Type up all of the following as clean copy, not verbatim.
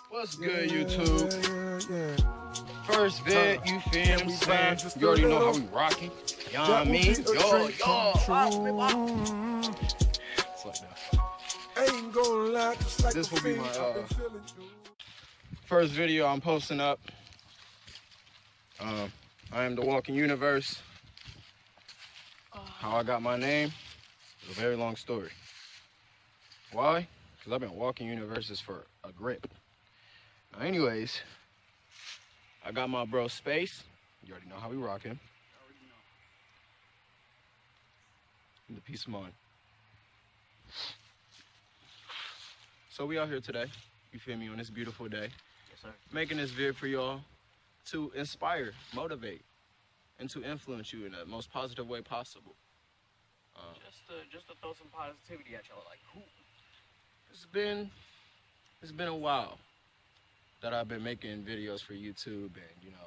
What's good, YouTube? First vid, you feel what I'm saying? You already know how we rocking. You know what I mean? Yo. It's like that. This will be my first video I'm posting up. I am the walking universe. How I got my name is a very long story. Why? Because I've been walking universes for a grip. Now, anyways, I got my bro Space. You already know how we rocking. The peace of mind. So we out here today, you feel me, on this beautiful day. Yes, sir. Making this vid for y'all to inspire, motivate, and to influence you in the most positive way possible. Just to throw some positivity at y'all, like, cool. It's been a while that I've been making videos for YouTube, and you know,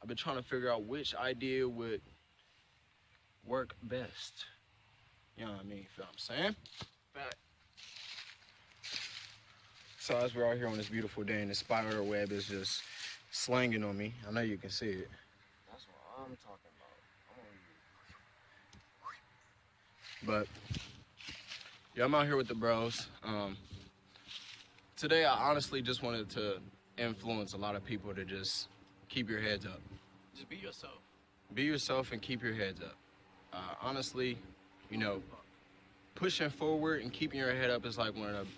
I've been trying to figure out which idea would work best. You know what I mean? Feel what I'm saying? Fact. So as we're out here on this beautiful day and the spider web is just slanging on me, I know you can see it. That's what I'm talking about. But yeah, I'm out here with the bros. Today I honestly just wanted to influence a lot of people to just keep your heads up. Just be yourself. Be yourself and keep your heads up. Honestly, you know, pushing forward and keeping your head up is like one of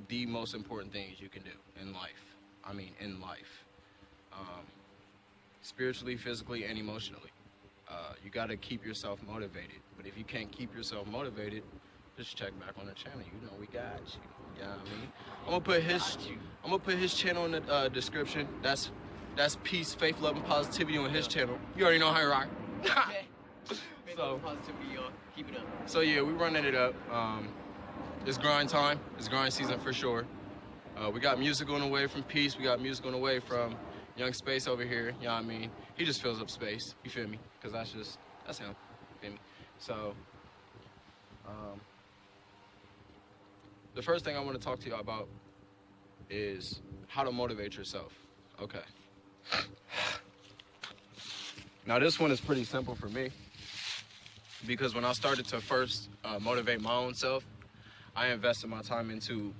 the most important things you can do in life. I mean, in life. Spiritually, physically, and emotionally. You got to keep yourself motivated. But if you can't keep yourself motivated, just check back on the channel. You know we got you. You know what I mean? I'm gonna put his channel in the description. That's peace, faith, love, and positivity on his channel. You already know how you rock. So positivity, y'all. Keep it up. So yeah, we running it up. It's grind time. It's grind season for sure. We got music on the way from Peace. We got music on the way from Young Space over here. You know what I mean? He just fills up space. You feel me? Because that's him. You feel me? So, the first thing I want to talk to y'all about is how to motivate yourself. Okay. Now this one is pretty simple for me because when I started to first motivate my own self, I invested my time into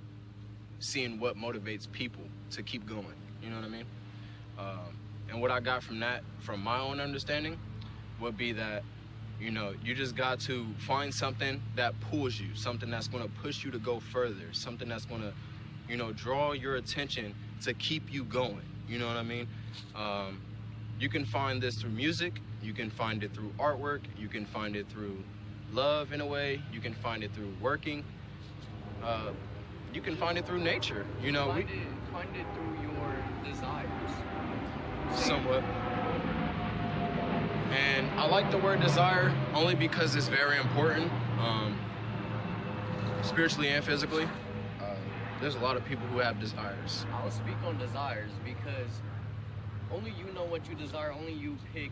seeing what motivates people to keep going. You know what I mean? And what I got from that, from my own understanding, would be that, you know, you just got to find something that pulls you, something that's going to push you to go further, something that's going to, you know, draw your attention to keep you going. You know what I mean? You can find this through music. You can find it through artwork. You can find it through love in a way. You can find it through working. You can find it through nature. You know, find it through your desires. Somewhat. And I like the word desire only because it's very important, spiritually and physically. There's a lot of people who have desires. I'll speak on desires because only you know what you desire. Only you pick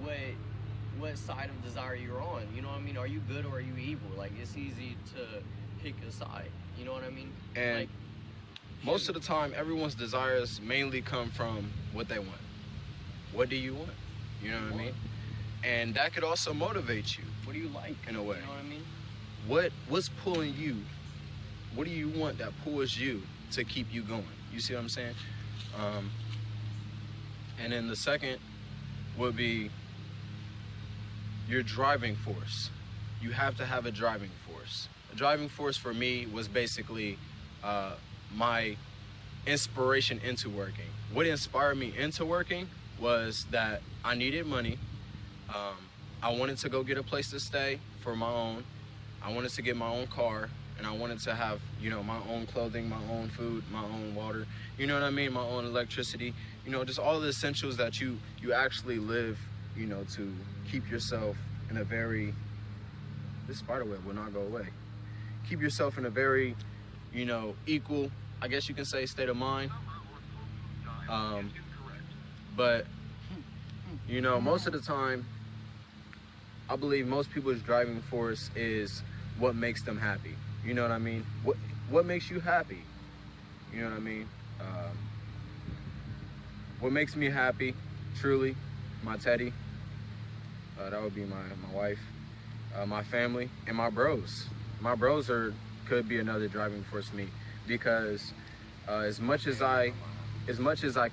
what side of desire you're on. You know what I mean? Are you good or are you evil? Like, it's easy to pick a side. You know what I mean? And like, most of the time, everyone's desires mainly come from what they want. What do you want? You know what I mean? And that could also motivate you. What do you like? In a way. You know what I mean? What's pulling you? What do you want that pulls you to keep you going? You see what I'm saying? And then the second would be your driving force. You have to have a driving force. A driving force for me was basically my inspiration into working. What inspired me into working was that I needed money. I wanted to go get a place to stay for my own. I wanted to get my own car, and I wanted to have, you know, my own clothing, my own food, my own water, you know what I mean? My own electricity, you know, just all the essentials that you actually live, you know, to keep yourself in a very, this spider web will not go away. Keep yourself in a very, you know, equal, I guess you can say, state of mind. But, you know, most of the time, I believe most people's driving force is what makes them happy. You know what I mean? what makes you happy? You know what I mean? What makes me happy, truly, my Teddy. That would be my wife, my family, and my bros. My bros could be another driving force for me, because as much as I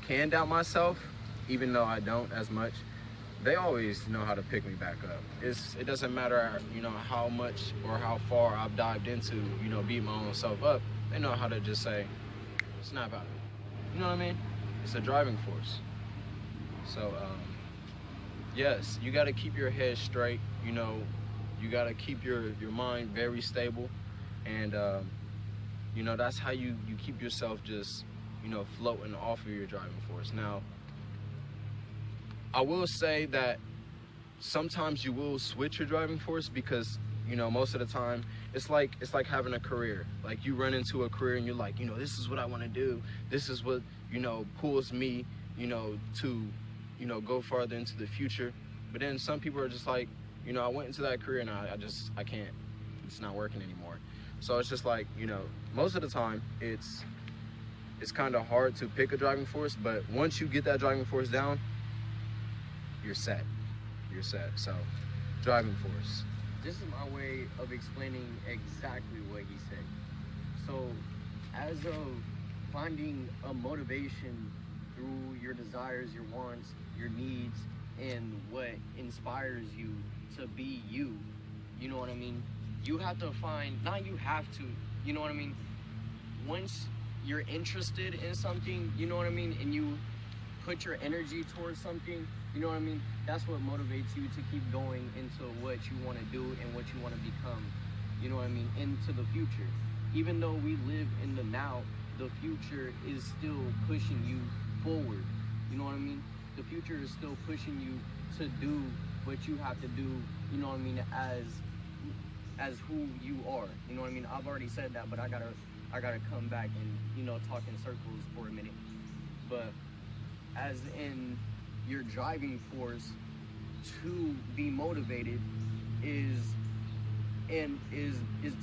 can doubt myself, even though I don't as much, they always know how to pick me back up. It doesn't matter, you know, how much or how far I've dived into, you know, beating my own self up. They know how to just say, snap out of it. You know what I mean? It's a driving force. So, yes, you got to keep your head straight. You know, you got to keep your mind very stable, and you know, that's how you keep yourself just, you know, floating off of your driving force. Now, I will say that sometimes you will switch your driving force, because, you know, most of the time it's like having a career. Like, you run into a career and you're like, you know, this is what I want to do. This is what, you know, pulls me, you know, to, you know, go farther into the future. But then some people are just like, you know, I went into that career and I can't. It's not working anymore. So it's just like, you know, most of the time it's kind of hard to pick a driving force, but once you get that driving force down, you're set. You're set. So, driving force. This is my way of explaining exactly what he said. So, as of finding a motivation through your desires, your wants, your needs, and what inspires you to be you, you know what I mean? You have to find, not you have to, you know what I mean? Once you're interested in something, you know what I mean, and you put your energy towards something, you know what I mean, that's what motivates you to keep going into what you want to do and what you want to become, you know what I mean, into the future. Even though we live in the now, the future is still pushing you forward, you know what I mean? The future is still pushing you to do what you have to do, you know what I mean, as who you are, you know what I mean? I've already said that, but I gotta come back and, you know, talk in circles for a minute. But as in your driving force to be motivated is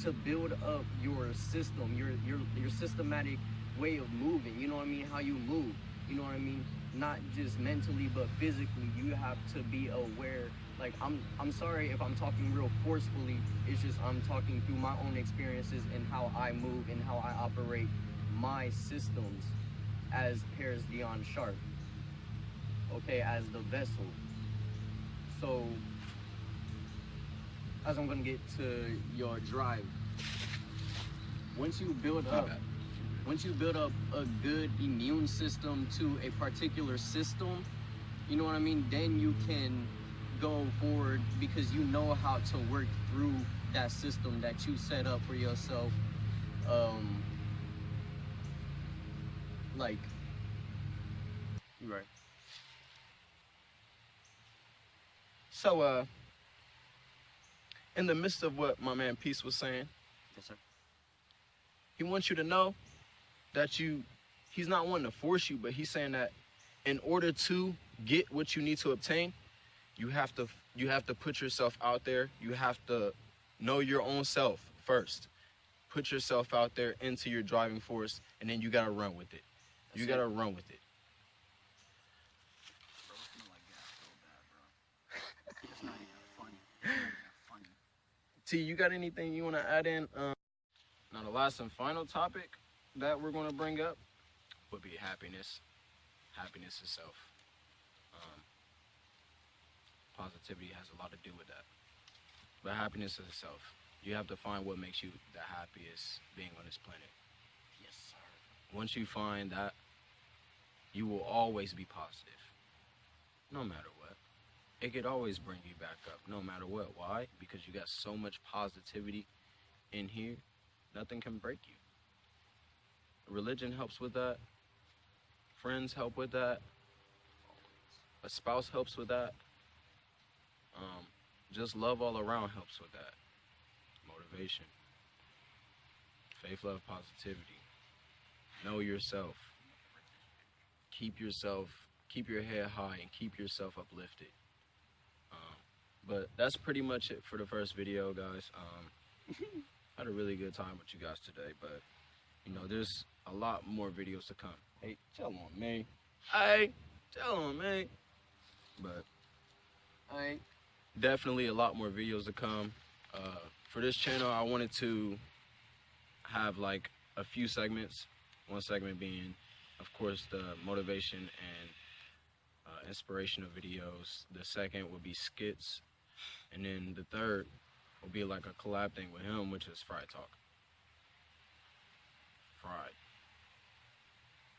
to build up your system, your systematic way of moving, you know what I mean, how you move, you know what I mean, not just mentally but physically. You have to be aware. Like, I'm sorry if I'm talking real forcefully, it's just I'm talking through my own experiences and how I move and how I operate my systems as Paris Dion Sharp, okay, as the vessel. So, as I'm gonna get to your drive, once you build up a good immune system to a particular system, you know what I mean, then you can go forward because you know how to work through that system that you set up for yourself. Like, you're right. So, in the midst of what my man Peace was saying, Yes, sir. he wants you to know that he's not wanting to force you, but he's saying that in order to get what you need to obtain, you have to put yourself out there. You have to know your own self first. Put yourself out there into your driving force, and then you gotta run with it. You gotta run with it. Bro, it smell like gas so bad, bro. It's not even funny. It's not even funny. T, you got anything you wanna add in? Now, the last and final topic that we're gonna bring up would be happiness. Happiness itself. Positivity has a lot to do with that. But happiness itself, you have to find what makes you the happiest being on this planet. Yes, sir. Once you find that, you will always be positive, no matter what. It could always bring you back up, no matter what. Why? Because you got so much positivity in here, nothing can break you. Religion helps with that. Friends help with that. A spouse helps with that. Just love all around helps with that. Motivation. Faith, love, positivity. Know yourself. Keep your head high and keep yourself uplifted. But that's pretty much it for the first video, guys. Had a really good time with you guys today, but you know, there's a lot more videos to come. Hey, tell on me. Hey, tell on me. But definitely a lot more videos to come. For this channel, I wanted to have like a few segments. One segment being, of course, the motivation and inspirational videos. The second would be skits. And then the third will be like a collab thing with him, which is Fried Talk. Fried.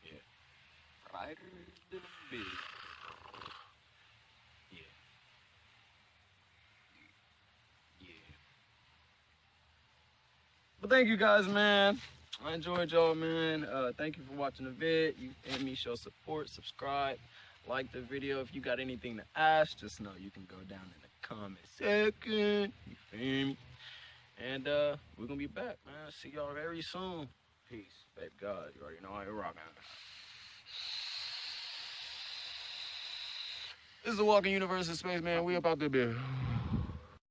Yeah. Fried than a bitch. Yeah. Yeah. But thank you guys, man. I enjoyed y'all, man. Thank you for watching the vid. You and me show support, subscribe, like the video. If you got anything to ask, just know you can go down in the comment section. You feel me? And we're gonna be back, man. See y'all very soon. Peace. Babe God, you already know how you're rocking. This is the Walking Universe in Space, man. We about to be.